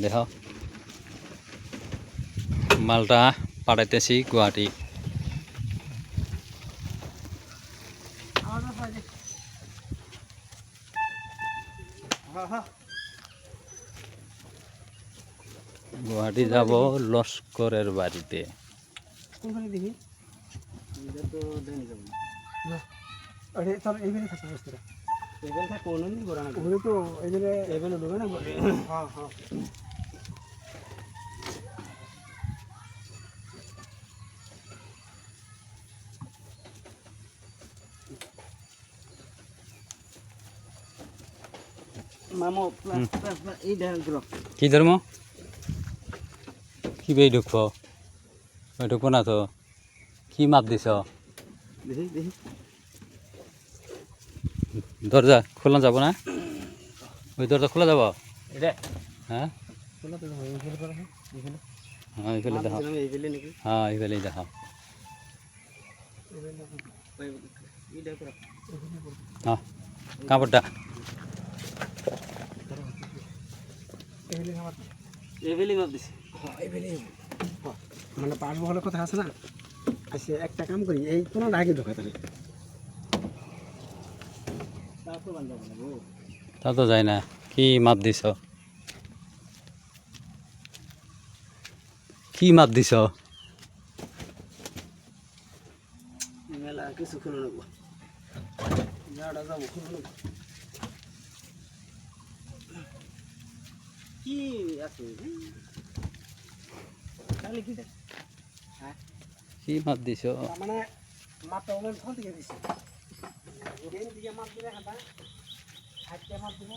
দেখো মালটা পাঠাইতেছি গুয়াহাটি। গুয়াহাটি যাব লস্করের বাড়িতে। কি ধর্ম কি বেই ঢুকবো ওই ঢুকবো না তো কি মাপ দিছ দরজা খোলা যাব না ওই দরজা খোলা যাব হ্যাঁ হ্যাঁ এইফালে দেখাও হ্যাঁ এইফালেই দেখাও হ্যাঁ কাপড়টা মানে পাঁচ বহলের কথা আছে না আচ্ছা একটা কাম করি এই কোনো আগে ঢোকা তাহলে তা তো যায় না কি মাপ দিছ কি মাপ দিছ মেলা কিছু খুলে নেবো যাওয়া যাবো খুলে নেবো কি আছে তাহলে কি হ্যাঁ কি মাপ দিছ মানে মাপটা ওখানে ফল থেকে দিছি দিকে মাপ দিলে হাঁটা হাঁটতে মাপ দিব